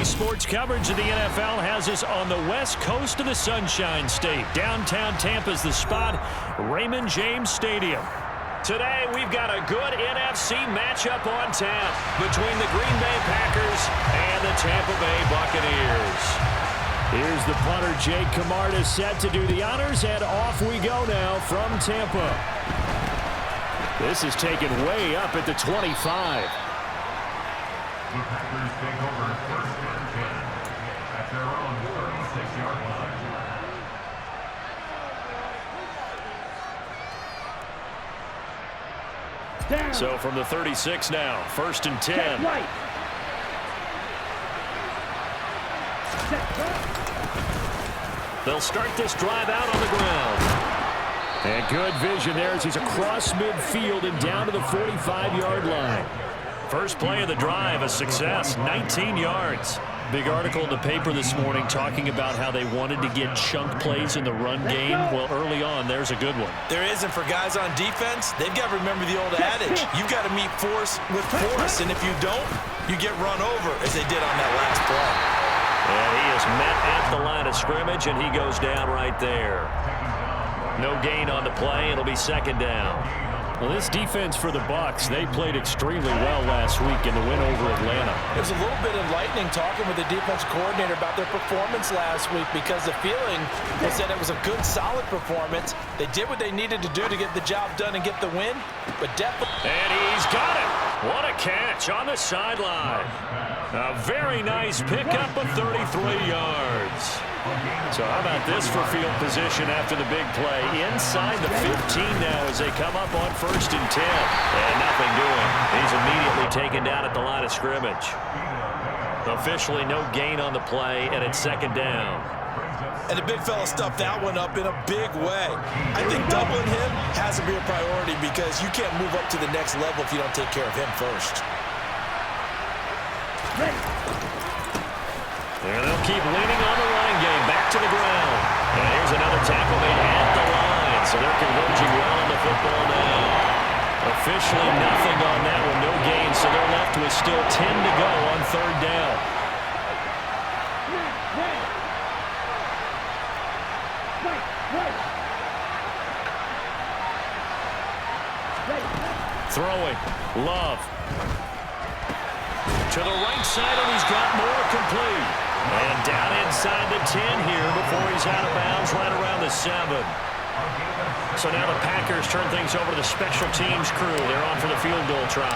Sports coverage of the NFL has us on the west coast of the Sunshine State. Downtown Tampa's the spot, Raymond James Stadium. Today, we've got a good NFC matchup on tap between the Green Bay Packers and the Tampa Bay Buccaneers. Here's the punter, Jake Camarda, set to do the honors, and off we go now from Tampa. This is taken way up at the 25. The Packers take over first and 10 at their own 36-yard line. So from the 36 now, first and 10. Right. They'll start this drive out on the ground. And good vision there as he's across midfield and down to the 45-yard line. First play of the drive, a success, 19 yards. Big article in the paper this morning talking about how they wanted to get chunk plays in the run game. Well, early on, there's a good one. There is, and for guys on defense, they've got to remember the old adage. You've got to meet force with force, and if you don't, you get run over, as they did on that last play. And he is met at the line of scrimmage, and he goes down right there. No gain on the play. It'll be second down. Well, this defense for the Bucs, they played extremely well last week in the win over Atlanta. It was a little bit enlightening talking with the defense coordinator about their performance last week because the feeling was that it was a good, solid performance. They did what they needed to do to get the job done and get the win, but definitely... And he's got it. What a catch on the sideline. A very nice pickup of 33 yards. So how about this for field position after the big play? Inside the 15 now as they come up on first and 10. And nothing doing. He's immediately taken down at the line of scrimmage. Officially no gain on the play, and it's second down. And the big fella stuffed that one up in a big way. I think doubling him has to be a priority because you can't move up to the next level if you don't take care of him first. And they'll keep leaning on the line game. Back to the ground. And here's another tackle made at the line. So they're converging well on the football now. Officially nothing on that one. No gain. So they're left with still 10 to go on third down. Throwing. Love. To the right side, and he's got more complete. And down inside the 10 here before he's out of bounds right around the 7. So now the Packers turn things over to the special teams crew. They're on for the field goal try.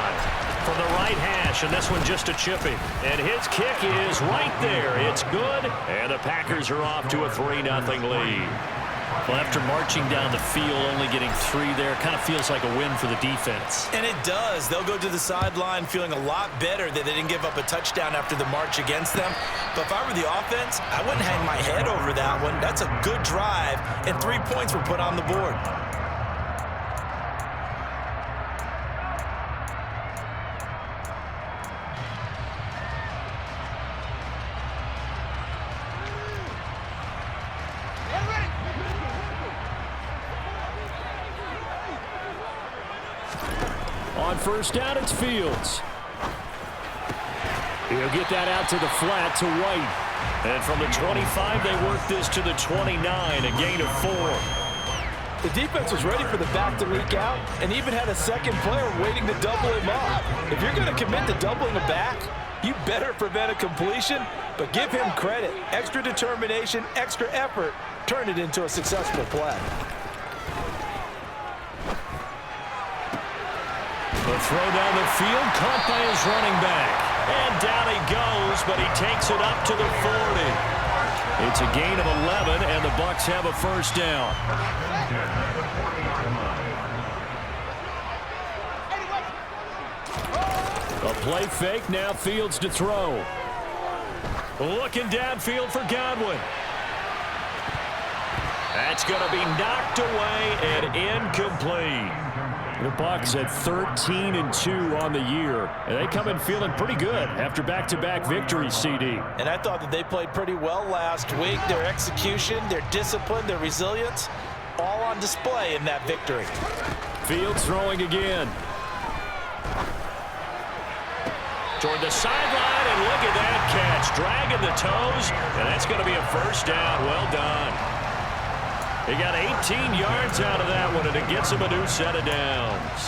From the right hash, and this one just a chipping. And his kick is right there. It's good, and the Packers are off to a 3-0 lead. Well, after marching down the field, only getting 3 there, kind of feels like a win for the defense. And it does. They'll go to the sideline feeling a lot better that they didn't give up a touchdown after the march against them. But if I were the offense, I wouldn't hang my head over that one. That's a good drive, and 3 points were put on the board. On first down, it's Fields. He'll get that out to the flat to White. And from the 25, they work this to the 29, a gain of 4. The defense was ready for the back to leak out and even had a second player waiting to double him up. If you're going to commit to doubling a back, you better prevent a completion, but give him credit. Extra determination, extra effort, turn it into a successful play. The throw down the field, caught by his running back. And down he goes, but he takes it up to the 40. It's a gain of 11, and the Bucs have a first down. A play fake, now Fields to throw. Looking downfield for Godwin. That's going to be knocked away and incomplete. The Bucs at 13-2 on the year, and they come in feeling pretty good after back-to-back victories, CD. And I thought that they played pretty well last week. Their execution, their discipline, their resilience, all on display in that victory. Fields throwing again. toward the sideline, and look at that catch. Dragging the toes, and that's going to be a first down. Well done. He got 18 yards out of that one, and it gets him a new set of downs.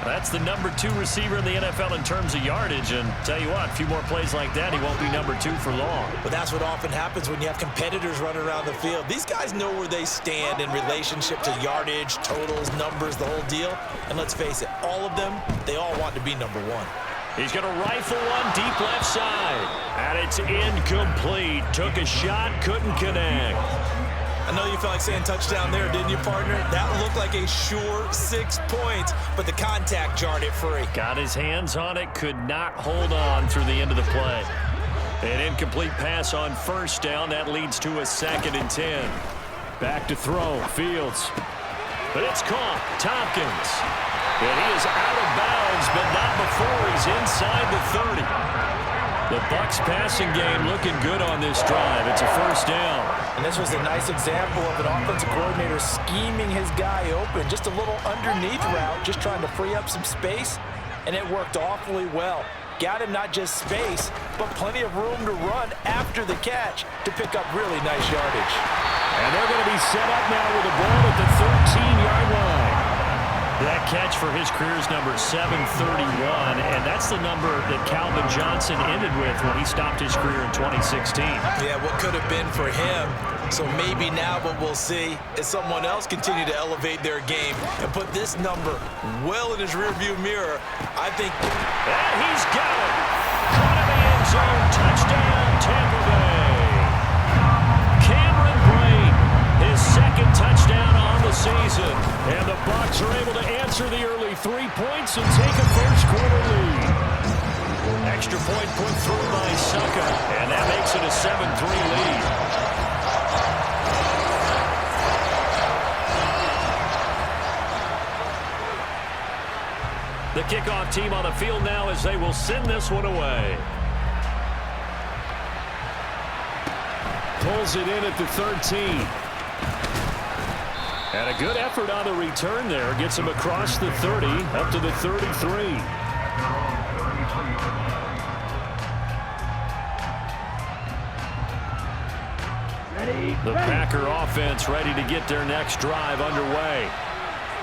That's the number 2 receiver in the NFL in terms of yardage, and tell you what, a few more plays like that, he won't be number 2 for long. But that's what often happens when you have competitors running around the field. These guys know where they stand in relationship to yardage, totals, numbers, the whole deal. And let's face it, all of them, they all want to be number 1. He's going to rifle one deep left side, and it's incomplete. Took a shot, couldn't connect. I know you felt like saying touchdown there, didn't you, partner? That looked like a sure 6 points, but the contact jarred it free. Got his hands on it, could not hold on through the end of the play. An incomplete pass on first down. That leads to a 2nd and 10. Back to throw, Fields. But it's caught, Tompkins. And he is out of bounds, but not before he's inside the 30. The Bucs passing game looking good on this drive. It's a first down. And this was a nice example of an offensive coordinator scheming his guy open. Just a little underneath route, just trying to free up some space, and it worked awfully well. Got him not just space, but plenty of room to run after the catch to pick up really nice yardage. And they're going to be set up now with a ball at the 13-yard line. That catch for his career is number 731, and that's the number that Calvin Johnson ended with when he stopped his career in 2016. Yeah, what could have been for him. So maybe now what we'll see is someone else continue to elevate their game and put this number well in his rearview mirror. I think. And he's got it. Caught in the end zone. Touchdown, Tampa Bay. Cameron Brate, his 2nd touchdown on the season. And the Bucs are able to answer the early 3 points and take a first-quarter lead. Extra point put through by Succa, and that makes it a 7-3 lead. The kickoff team on the field now as they will send this one away. Pulls it in at the 13. And a good effort on the return there. Gets him across the 30, up to the 33. The Packer offense ready to get their next drive underway.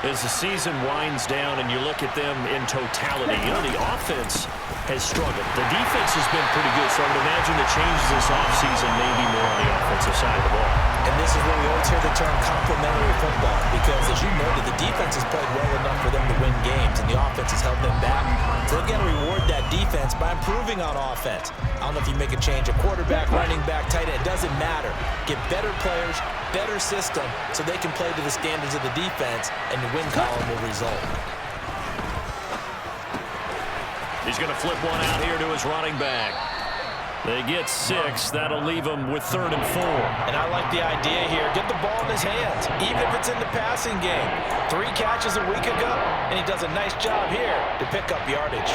As the season winds down and you look at them in totality, you know, the offense has struggled. The defense has been pretty good, so I would imagine the changes this offseason may be more on the offensive side of the ball. And this is where we always hear the term complementary football, because as you noted, the defense has played well enough for them to win games, and the offense has held them back. So they've got to reward that defense by improving on offense. I don't know if you make a change, a quarterback, running back, tight end, it doesn't matter. Get better players, better system, so they can play to the standards of the defense, and the win column will result. He's going to flip one out here to his running back. They get 6. That'll leave him with 3rd and 4. And I like the idea here. Get the ball in his hands, even if it's in the passing game. 3 catches a week ago, and he does a nice job here to pick up yardage.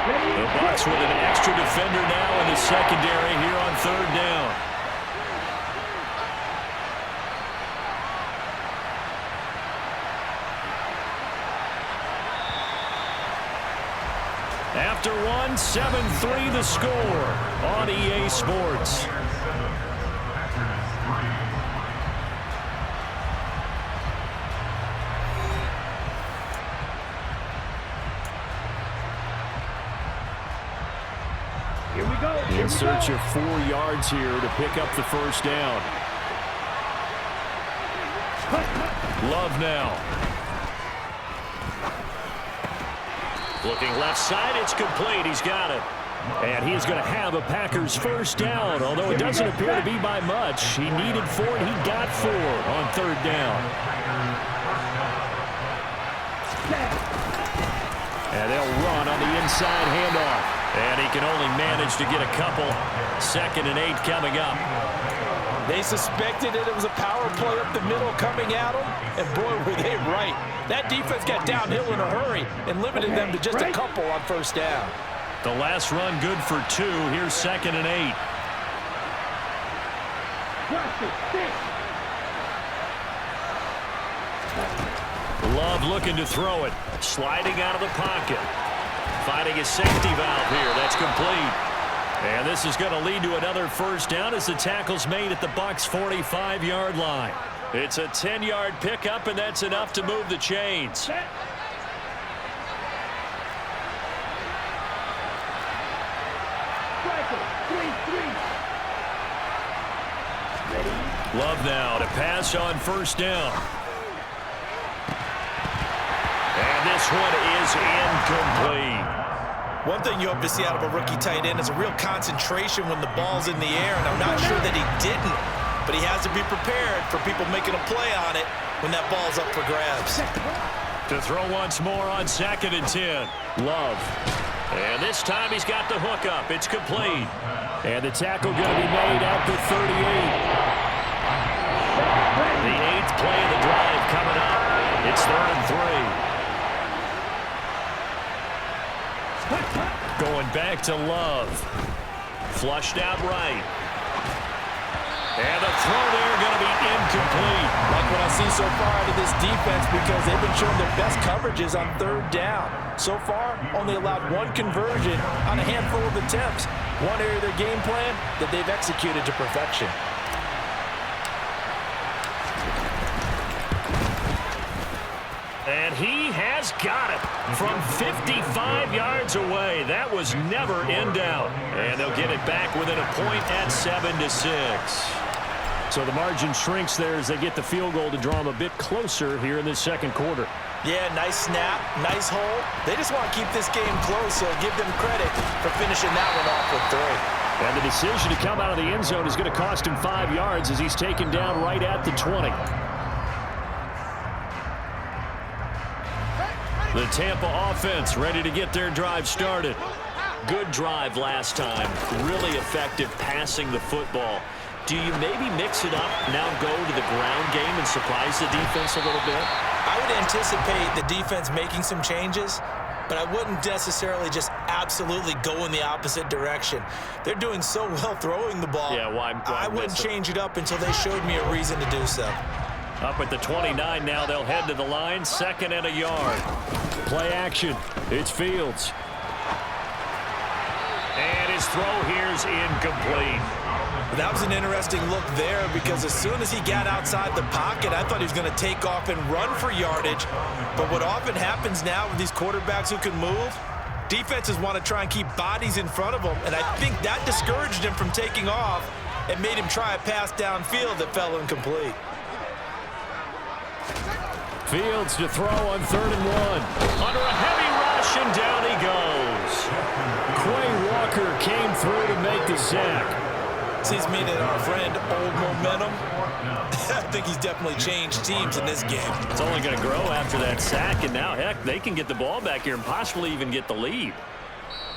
The Bucs with an extra defender now in the secondary here on 3rd down. After one, 7-3 the score on EA Sports. Here we go. In search of 4 yards here to pick up the first down. Love now. Looking left side, it's complete. He's got it. And he is going to have a Packers first down, although it doesn't appear to be by much. He needed 4, and he got 4 on 3rd down. And they'll run on the inside handoff. And he can only manage to get a couple. 2nd and 8 coming up. They suspected it was a power play up the middle coming at them, and boy, were they right. That defense got downhill in a hurry and limited them to just a couple on first down. The last run good for 2. Here's 2nd and 8. Love looking to throw it. Sliding out of the pocket. Finding a safety valve here. That's complete. And this is going to lead to another first down as the tackle's made at the Bucs' 45-yard line. It's a 10-yard pickup, and that's enough to move the chains. Love now to pass on first down. And this one is incomplete. One thing you hope to see out of a rookie tight end is a real concentration when the ball's in the air, and I'm not sure that he didn't, but he has to be prepared for people making a play on it when that ball's up for grabs. To throw once more on 2nd and 10. Love. And this time he's got the hook up. It's complete. And the tackle going to be made at the 38. The 8th play of the drive coming up. It's 3rd and 3. Going back to Love. Flushed out right. And the throw there going to be incomplete. Like what I see so far out of this defense, because they've been showing their best coverages on 3rd down. So far, only allowed 1 conversion on a handful of attempts. One area of their game plan that they've executed to perfection. And he has got it from 55 yards away. That was never in doubt. And they'll get it back within a point at 7-6. So the margin shrinks there as they get the field goal to draw them a bit closer here in this second quarter. Yeah, nice snap, nice hole. They just want to keep this game close, so give them credit for finishing that one off with 3. And the decision to come out of the end zone is going to cost him 5 yards as he's taken down right at the 20. The Tampa offense ready to get their drive started. Good drive last time. Really effective passing the football. Do you maybe mix it up, now go to the ground game and surprise the defense a little bit? I would anticipate the defense making some changes, but I wouldn't necessarily just absolutely go in the opposite direction. They're doing so well throwing the ball. Yeah, why I wouldn't change it up until they showed me a reason to do so. Up at the 29 now, they'll head to the line, 2nd and a yard. Play action. It's Fields. And his throw here's incomplete. That was an interesting look there, because as soon as he got outside the pocket, I thought he was going to take off and run for yardage. But what often happens now with these quarterbacks who can move, defenses want to try and keep bodies in front of them, and I think that discouraged him from taking off and made him try a pass downfield that fell incomplete. Fields to throw on 3rd and 1. Under a heavy rush, and down he goes. Quay Walker came through to make the sack. Seems to me that our friend, Old Momentum, I think he's definitely changed teams in this game. It's only going to grow after that sack, and now, heck, they can get the ball back here and possibly even get the lead.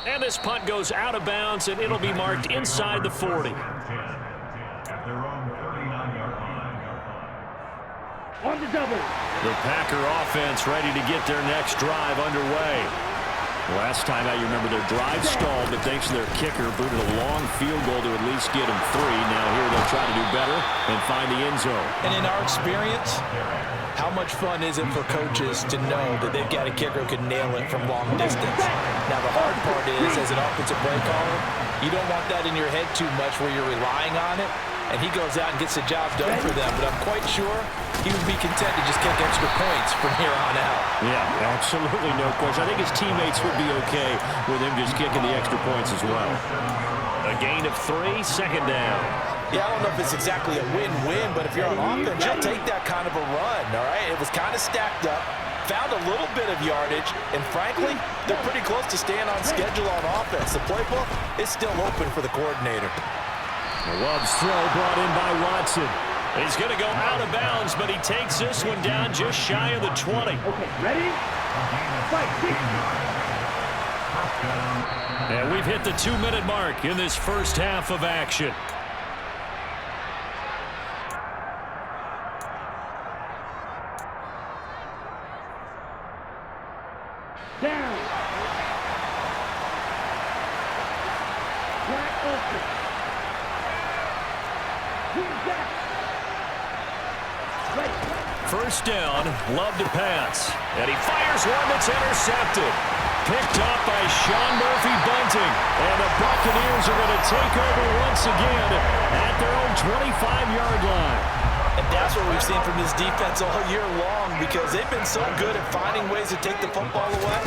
And this punt goes out of bounds, and it'll be marked inside the 40. On the double. The Packer offense ready to get their next drive underway. Last time out, you remember their drive stalled, but thanks to their kicker, booted a long field goal to at least get them 3. Now here they'll try to do better and find the end zone. And in our experience, how much fun is it for coaches to know that they've got a kicker who can nail it from long distance? Now the hard part is, as an offensive play caller, you don't want that in your head too much where you're relying on it, and he goes out and gets the job done for them. But I'm quite sure he would be content to just kick extra points from here on out. Yeah, absolutely no question. I think his teammates would be okay with him just kicking the extra points as well. A gain of 3, 2nd down. Yeah, I don't know if it's exactly a win-win, but if you're on offense, you'll take that kind of a run, all right? It was kind of stacked up, found a little bit of yardage, and frankly, they're pretty close to staying on schedule on offense. The playbook is still open for the coordinator. Love's throw brought in by Watson. He's going to go out of bounds, but he takes this one down just shy of the 20. Okay, ready? Fight. And we've hit the 2-minute mark in this first half of action. Down. Wide open. First down, Love to pass. And he fires one that's intercepted. Picked up by Sean Murphy-Bunting. And the Buccaneers are going to take over once again at their own 25-yard line. And that's what we've seen from this defense all year long, because they've been so good at finding ways to take the football away.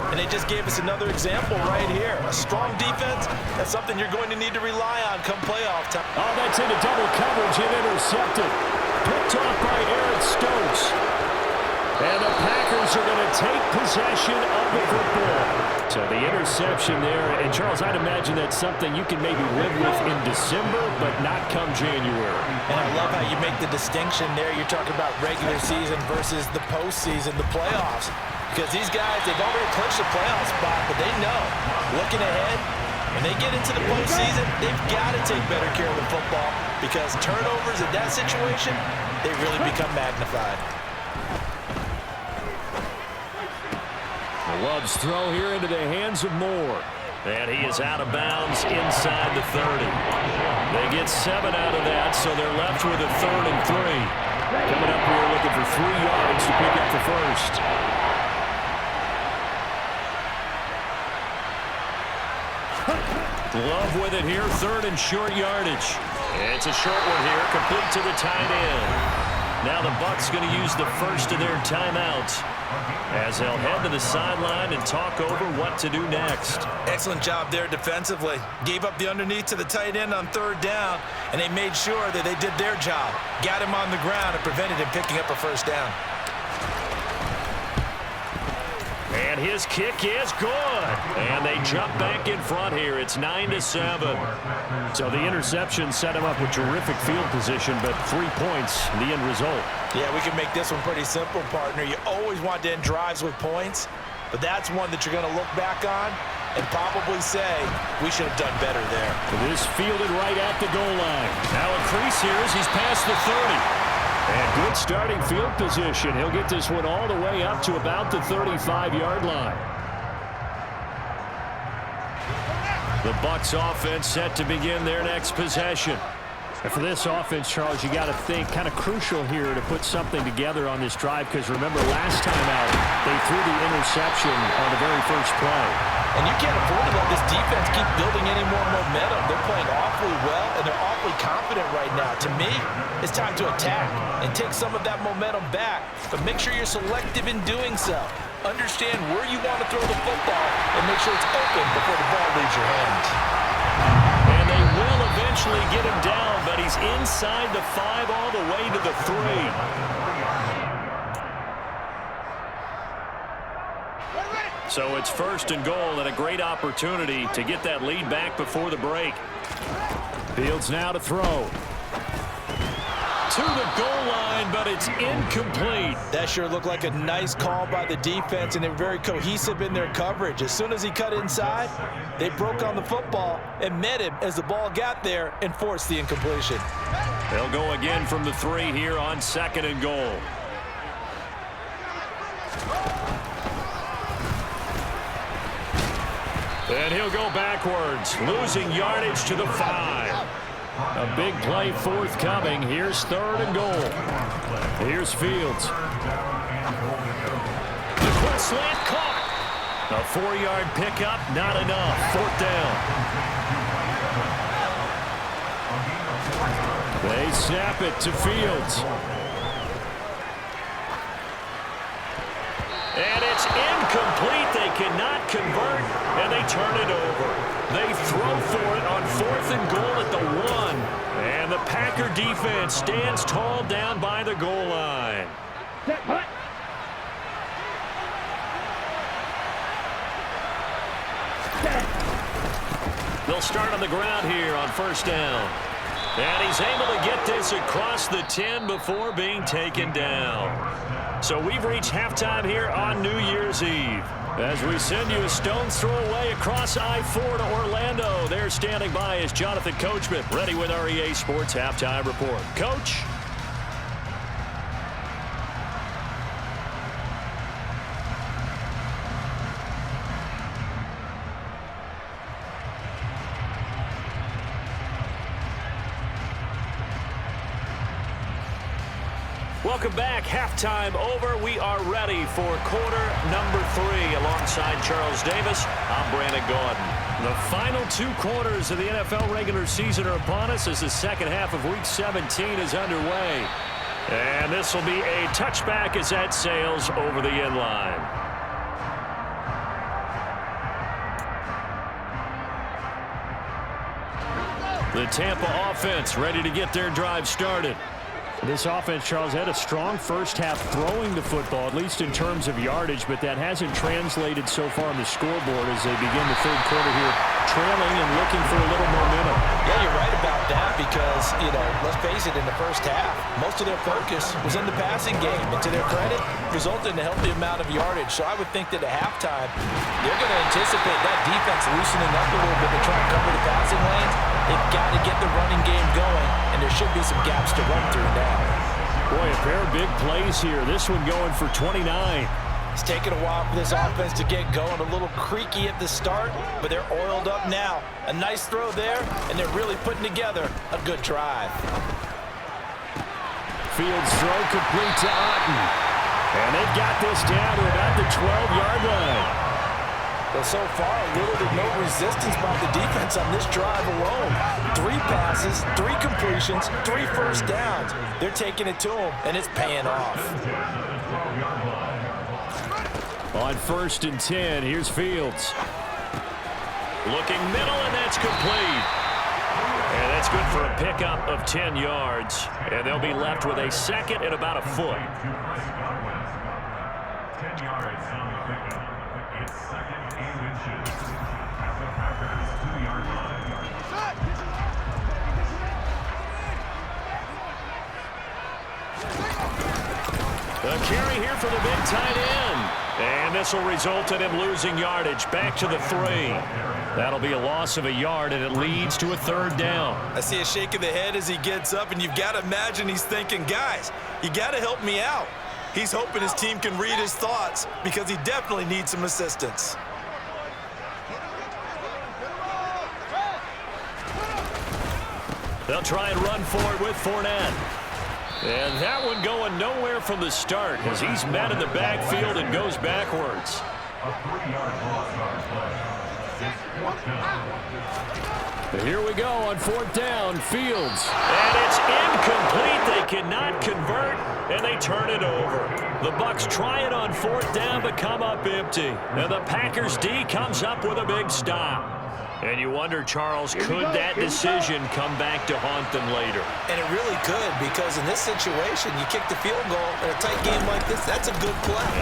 And they just gave us another example right here. A strong defense, that's something you're going to need to rely on come playoff time. Oh, that's into double coverage and intercepted. Picked off by Eric Stokes. And the Packers are going to take possession of the football. So the interception there. And, Charles, I'd imagine that's something you can maybe live with in December, but not come January. And I love how you make the distinction there. You're talking about regular season versus the postseason, the playoffs. Because these guys, they've already clinched the playoff spot, but they know, looking ahead, when they get into the postseason, they've got to take better care of the football, because turnovers in that situation, they really become magnified. The Love's throw here into the hands of Moore. And he is out of bounds inside the 30. They get 7 out of that, so they're left with a 3rd and 3. Coming up here looking for 3 yards to pick up the first. Love with it here, 3rd and short yardage. It's a short one here, complete to the tight end. Now the Bucs going to use the first of their timeouts as they'll head to the sideline and talk over what to do next. Excellent job there defensively. Gave up the underneath to the tight end on 3rd down, and they made sure that they did their job. Got him on the ground and prevented him picking up a first down. And his kick is good. And they jump back in front here. It's 9-7. So the interception set him up with terrific field position, but 3 points, the end result. Yeah, we can make this one pretty simple, partner. You always want to end drives with points, but that's one that you're going to look back on and probably say, we should have done better there. This fielded right at the goal line. Now a crease here as he's past the 30. And good starting field position. He'll get this one all the way up to about the 35-yard line. The Bucs offense set to begin their next possession. And for this offense, Charles, you got to think kind of crucial here to put something together on this drive, because remember last time out they threw the interception on the very first play. And you can't afford to let this defense keep building any more momentum. They're playing awfully well, and they're awfully confident right now. To me, it's time to attack and take some of that momentum back, but make sure you're selective in doing so. Understand where you want to throw the football and make sure it's open before the ball leaves your hands. And they will eventually get him down, but he's inside the 5 all the way to the 3. So it's 1st and goal, and a great opportunity to get that lead back before the break. Fields now to throw. To the goal line, but it's incomplete. That sure looked like a nice call by the defense, and they're very cohesive in their coverage. As soon as he cut inside, they broke on the football and met him as the ball got there and forced the incompletion. They'll go again from the 3 here on 2nd and goal. And he'll go backwards, losing yardage to the 5. A big play forthcoming. Here's 3rd and goal. Here's Fields. The quick slant caught. A 4-yard pickup, not enough. 4th down. They snap it to Fields. And it's incomplete. They cannot convert, and they turn it over. They throw for it on 4th and goal at the 1. And the Packer defense stands tall down by the goal line. Set, hut. They'll start on the ground here on 1st down. And he's able to get this across the 10 before being taken down. So we've reached halftime here on New Year's Eve. As we send you a stone's throw away across I-4 to Orlando. There standing by is Jonathan Coachman, ready with our EA Sports Halftime Report. Coach? Welcome back. Halftime over. We are ready for quarter number 3. Alongside Charles Davis, I'm Brandon Gaudin. The final 2 quarters of the NFL regular season are upon us as the second half of Week 17 is underway. And this will be a touchback as that sails over the end line. The Tampa offense ready to get their drive started. This offense, Charles, had a strong first half throwing the football, at least in terms of yardage, but that hasn't translated so far on the scoreboard as they begin the third quarter here, trailing and looking for a little momentum. Yeah, you're right about that because, let's face it, in the first half, most of their focus was in the passing game. And to their credit, resulted in a healthy amount of yardage. So I would think that at halftime, they're going to anticipate that defense loosening up a little bit to try and cover the passing lanes. They've got to get the running game going, and there should be some gaps to run through now. Boy, a pair of big plays here. This one going for 29. It's taken a while for this offense to get going. A little creaky at the start, but they're oiled up now. A nice throw there, and they're really putting together a good drive. Fields throw complete to Otten. And they've got this down to about the 12-yard line. Well, so far, little to no resistance by the defense on this drive alone. 3 passes, 3 completions, 3 first downs. They're taking it to them, and it's paying off. On 1st and 10, here's Fields. Looking middle, and that's complete. And that's good for a pickup of 10 yards. And they'll be left with a second and about a foot. 10 yards on the pickup. It's 2nd and inches at the Packers' 2-yard line. A carry here for the big tight end. And this will result in him losing yardage back to the 3. That'll be a loss of a yard, and it leads to a 3rd down. I see a shake of the head as he gets up, and you've got to imagine he's thinking, guys, you got to help me out. He's hoping his team can read his thoughts because he definitely needs some assistance. They'll try and run for it with Fournette. And that one going nowhere from the start as he's met in the backfield and goes backwards. A 3-yard loss on play. It's 4th down. Here we go on 4th down. Fields. And it's incomplete. They cannot convert, and they turn it over. The Bucs try it on 4th down, but come up empty. And the Packers D comes up with a big stop. And you wonder, Charles, could that decision come back to haunt them later? And it really could, because in this situation, you kick the field goal in a tight game like this, that's a good play.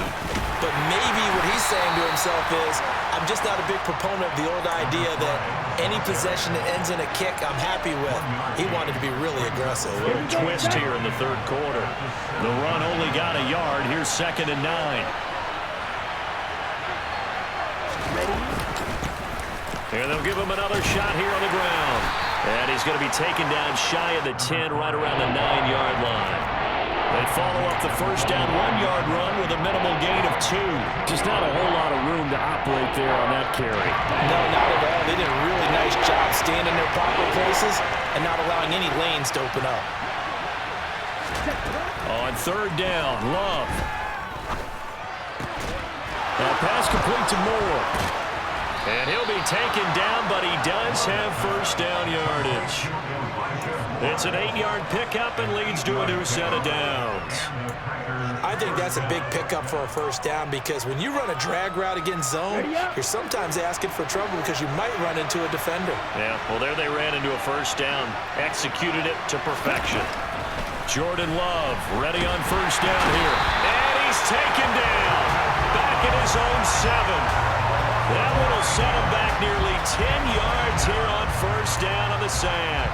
But maybe what he's saying to himself is, I'm just not a big proponent of the old idea that any possession that ends in a kick I'm happy with. He wanted to be really aggressive. A little twist here in the 3rd quarter. The run only got a yard. Here's 2nd and 9. And they'll give him another shot here on the ground. And he's going to be taken down shy of the 10, right around the 9-yard line. They follow up the first down 1-yard run with a minimal gain of 2. Just not a whole lot of room to operate there on that carry. No, not at all. They did a really nice job staying in their proper places and not allowing any lanes to open up. On 3rd down, Love. Now pass complete to Moore. And he'll be taken down, but he does have first down yardage. It's an 8-yard pickup and leads to a new set of downs. I think that's a big pickup for a first down because when you run a drag route against zone, you're sometimes asking for trouble because you might run into a defender. Yeah, well, there they ran into a first down. Executed it to perfection. Jordan Love ready on first down here. And he's taken down. Back at his own 7. That one will set him back nearly 10 yards here on first down on the sack.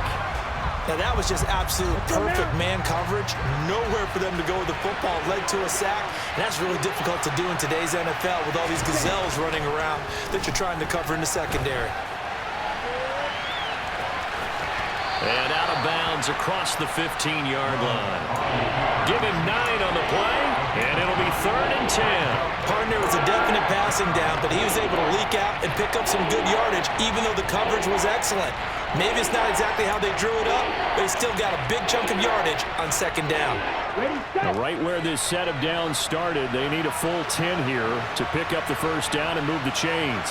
Now, that was just absolute perfect man coverage. Nowhere for them to go with the football. Led to a sack. And that's really difficult to do in today's NFL with all these gazelles running around that you're trying to cover in the secondary. And out of bounds across the 15-yard line. Give him 9 on the play, and it'll be 3rd and 10. Partner was a definite pass passing down, but he was able to leak out and pick up some good yardage, even though the coverage was excellent. Maybe it's not exactly how they drew it up, but he still got a big chunk of yardage on second down. Now, right where this set of downs started, they need a full 10 here to pick up the first down and move the chains.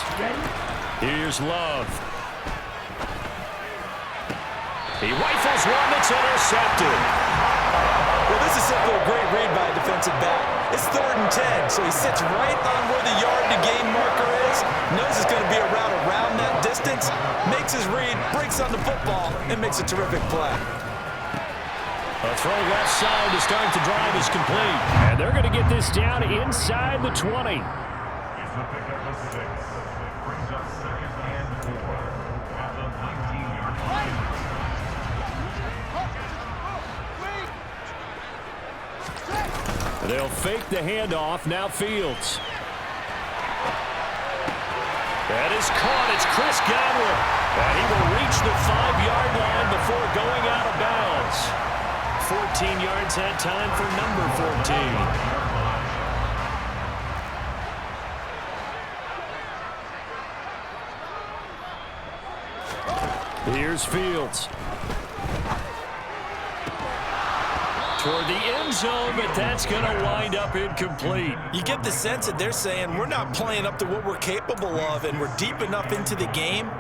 Here's Love. He rifles one that's intercepted. Well, this is simply a great read by a defensive back. It's 3rd and 10, so he sits right on where the yard-to-gain marker is, knows it's going to be a route around that distance, makes his read, breaks on the football, and makes a terrific play. A throw left side to start the drive is complete. And they're going to get this down inside the 20. It's a pickup of 6. Brings up 2nd and 4 at the 19-yard line. They'll fake the handoff. Now Fields. That is caught. It's Chris Godwin. And he will reach the 5-yard line before going out of bounds. 14 yards that time for number 14. Here's Fields. Toward the end zone, but that's going to wind up incomplete. You get the sense that they're saying we're not playing up to what we're capable of, and we're deep enough into the game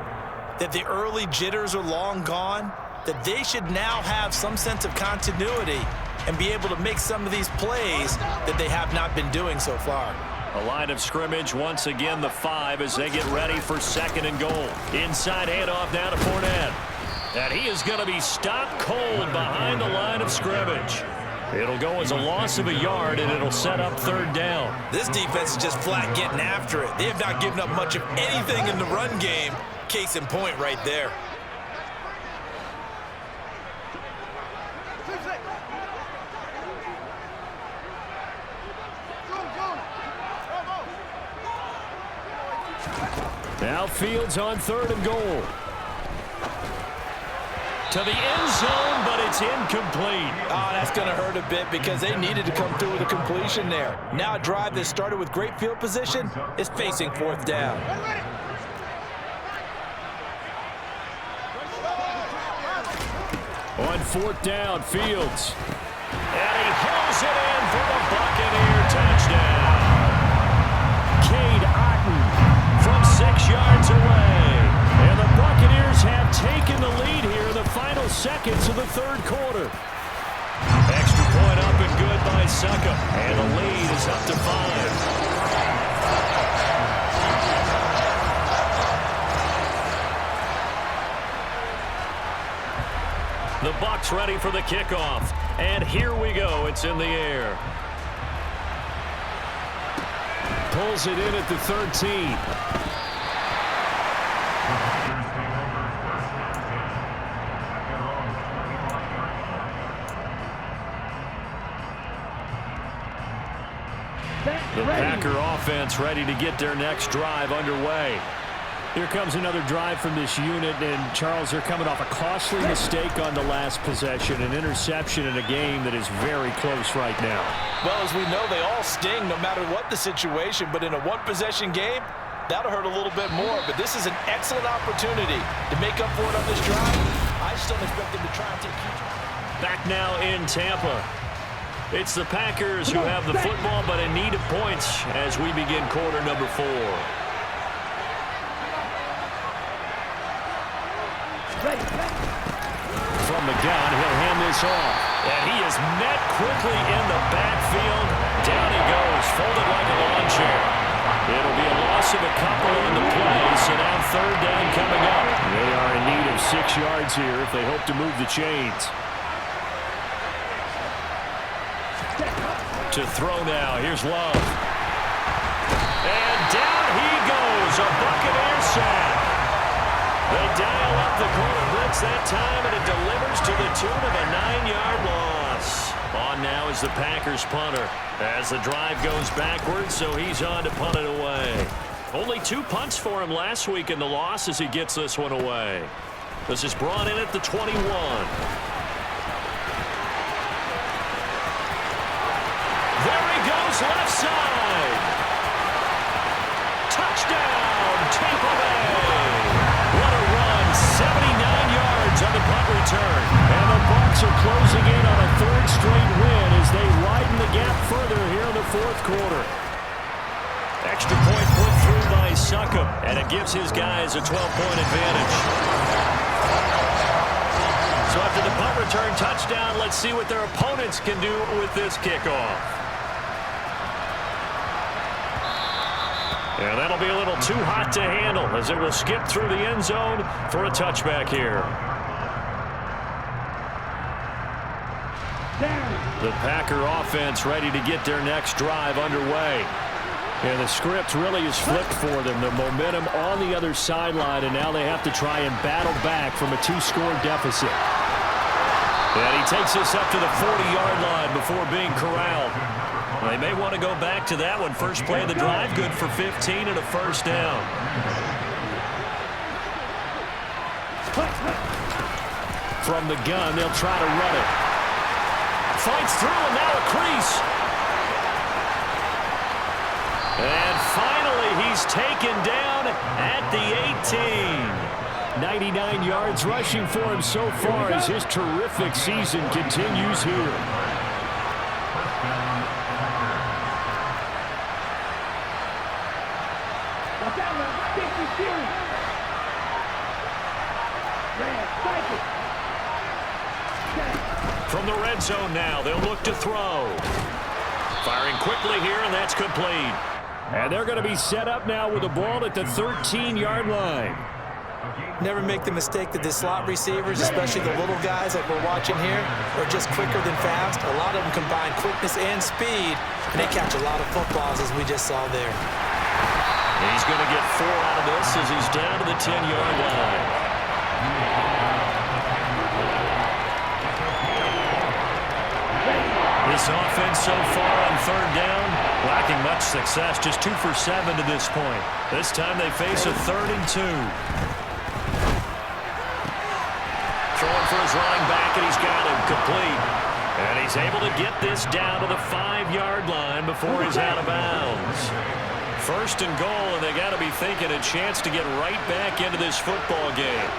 that the early jitters are long gone, that they should now have some sense of continuity and be able to make some of these plays that they have not been doing so far. A line of scrimmage, once again the 5 as they get ready for 2nd and goal. Inside handoff now to Fournette. And he is going to be stopped cold behind the line of scrimmage. It'll go as a loss of a yard, and it'll set up 3rd down. This defense is just flat getting after it. They have not given up much of anything in the run game. Case in point right there. Now Fields on 3rd and goal. To the end zone, but it's incomplete. Oh, that's going to hurt a bit because they needed to come through with a completion there. Now a drive that started with great field position is facing 4th down. On 4th down, Fields. And he hauls it in for the Buccaneer touchdown. Cade Otton from 6 yards away. And the Buccaneers have taken the lead here in the final seconds of the 3rd quarter. Extra point up and good by Suckup. And the lead is up to 5. The Bucs ready for the kickoff. And here we go. It's in the air. Pulls it in at the 13. The Packer offense ready to get their next drive underway. Here comes another drive from this unit, and Charles, they're coming off a costly mistake on the last possession, an interception in a game that is very close right now. Well, as we know, they all sting no matter what the situation, but in a one-possession game, that'll hurt a little bit more. But this is an excellent opportunity to make up for it on this drive. I just don't expect them to try and take huge. Back now in Tampa. It's the Packers who have the football, but in need of points as we begin quarter number 4. From the gun, he'll hand this off. And he is met quickly in the backfield. Down he goes, folded like a lawn chair. It'll be a loss of a couple on the play, so now 3rd down coming up. They are in need of 6 yards here if they hope to move the chains. To throw now, here's Love. And down he goes, a Buccaneer sack. They dial up the corner blitz that time, and it delivers to the tune of a 9-yard loss. On now is the Packers punter as the drive goes backwards, so he's on to punt it away. Only 2 punts for him last week in the loss as he gets this one away. This is brought in at the 21. There he goes left side. punt return. And the Bucs are closing in on a third straight win as they widen the gap further here in the fourth quarter. Extra point put through by Succop, and it gives his guys a 12-point advantage. So after the punt return touchdown, let's see what their opponents can do with this kickoff. And that'll be a little too hot to handle as it will skip through the end zone for a touchback here. The Packer offense ready to get their next drive underway. And the script really is flipped for them. The momentum on the other sideline, and now they have to try and battle back from a 2-score deficit. And he takes us up to the 40-yard line before being corralled. They may want to go back to that one. First play of the drive, good for 15 and a first down. From the gun, they'll try to run it. Fights through, and now a crease. And finally, he's taken down at the 18. 99 yards rushing for him so far as his terrific season continues here. From the red zone now, they'll look to throw. Firing quickly here, and that's complete. And they're going to be set up now with the ball at the 13-yard line. Never make the mistake that the slot receivers, especially the little guys like we're watching here, are just quicker than fast. A lot of them combine quickness and speed, and they catch a lot of footballs, as we just saw there. He's going to get 4 out of this as he's down to the 10-yard line. This offense so far on third down, lacking much success, just 2 for 7 to this point. This time they face a 3rd and 2. Throwing for his running back, and he's got him complete. And he's able to get this down to the 5-yard line before he's out of bounds. First and goal, and they got to be thinking a chance to get right back into this football game.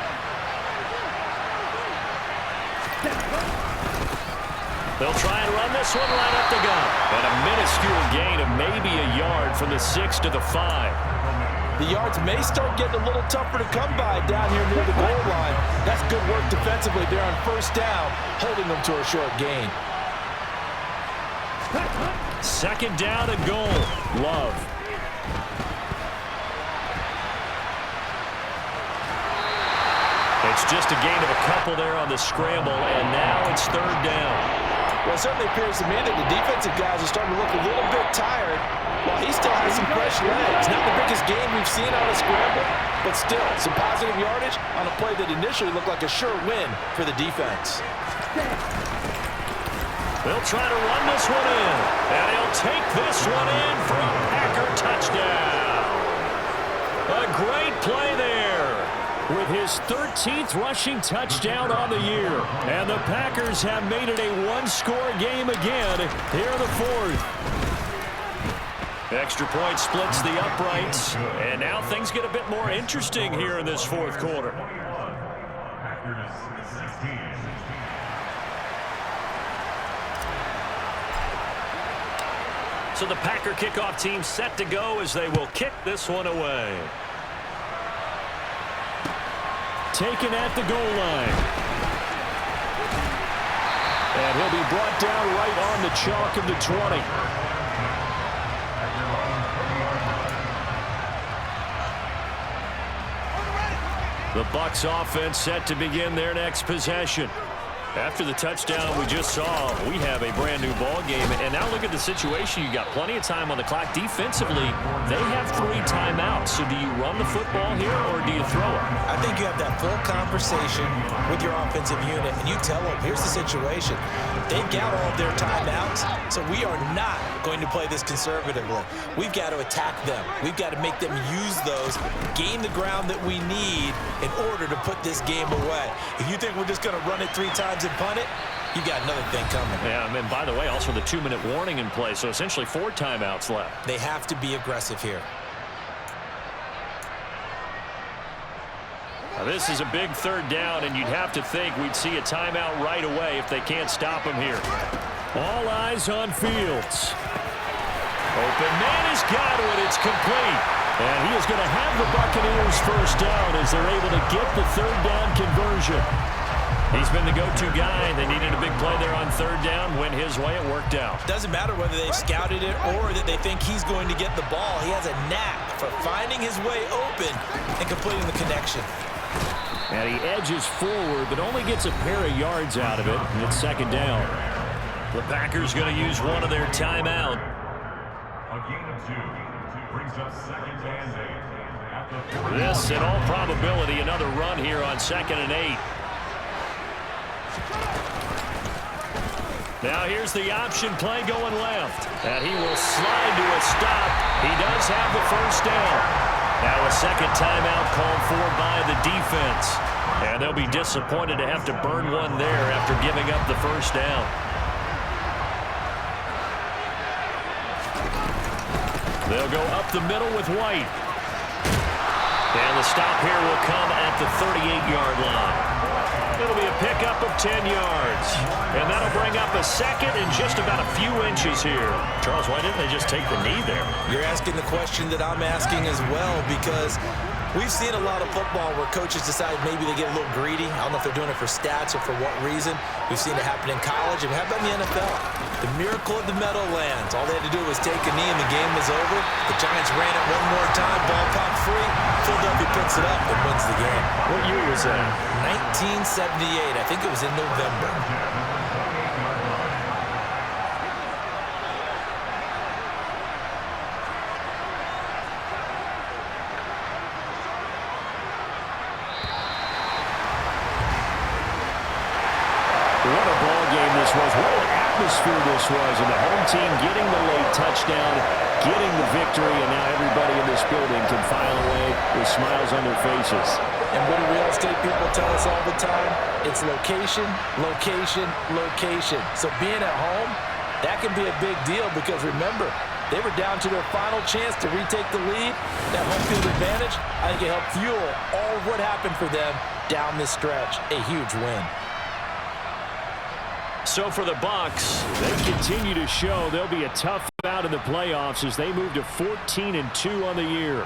They'll try and run this one right up the gut. And a minuscule gain of maybe a yard from the 6 to the 5. The yards may start getting a little tougher to come by down here near the goal line. That's good work defensively there on first down, holding them to a short gain. Second down and goal. Love. It's just a gain of a couple there on the scramble, and now it's third down. Well, it certainly appears to me that the defensive guys are starting to look a little bit tired while he still has some fresh legs. Not the biggest gain we've seen on a scramble, but still some positive yardage on a play that initially looked like a sure win for the defense. They'll try to run this one in, and he'll take this one in for a Packer touchdown. A great play there, with his 13th rushing touchdown on the year. And the Packers have made it a 1-score game again here in the fourth. Extra point splits the uprights, and now things get a bit more interesting here in this fourth quarter. So the Packer kickoff team set to go as they will kick this one away. Taken at the goal line. And he'll be brought down right on the chalk of the 20. The Bucs offense set to begin their next possession. After the touchdown we just saw, we have a brand new ball game. And now look at the situation. You got plenty of time on the clock. Defensively, they have 3 timeouts. So do you run the football here or do you throw it? I think you have that full conversation with your offensive unit, and you tell them, here's the situation. They've got all of their timeouts, so we are not going to play this conservatively. We've got to attack them. We've got to make them use those, gain the ground that we need in order to put this game away. If you think we're just going to run it 3 times and punt it, you got another thing coming. Yeah, and by the way, also the 2-minute warning in play, so essentially 4 timeouts left. They have to be aggressive here. Now, this is a big third down, and you'd have to think we'd see a timeout right away if they can't stop him here. All eyes on Fields. Open man has got it. It's complete. And he is going to have the Buccaneers first down as they're able to get the third down conversion. He's been the go-to guy. They needed a big play there on third down. Went his way. It worked out. Doesn't matter whether they've scouted it or that they think he's going to get the ball. He has a knack for finding his way open and completing the connection. And he edges forward, but only gets a pair of yards out of it. And it's second down. The Packers going to use one of their timeout. A gain of 2 brings up second and 8. This, in all probability, another run here on 2nd and 8. Now here's the option play going left. And he will slide to a stop. He does have the first down. Now a second timeout called for by the defense. And they'll be disappointed to have to burn one there after giving up the first down. They'll go up the middle with White. And the stop here will come at the 38-yard line. It'll be a pickup of 10 yards. And that'll bring up a second and just about a few inches here. Charles, why didn't they just take the knee there? You're asking the question that I'm asking as well, because we've seen a lot of football where coaches decide maybe they get a little greedy. I don't know if they're doing it for stats or for what reason. We've seen it happen in college, and how about in the NFL? The miracle of the Meadowlands. All they had to do was take a knee and the game was over. The Giants ran it one more time, ball popped free. Philadelphia picks it up and wins the game. What year was that? 1978. I think it was in November. What a ball game this was. What an atmosphere this was. And the home team getting the late touchdown, getting the victory, and now everybody in this building can file away with smiles on their faces. And what do real estate people tell us all the time? It's location, location, location. So being at home, that can be a big deal because remember, they were down to their final chance to retake the lead. That home field advantage, I think it helped fuel all of what happened for them down this stretch. A huge win. So for the Bucs, they continue to show they'll be a tough out in the playoffs as they move to 14-2 on the year.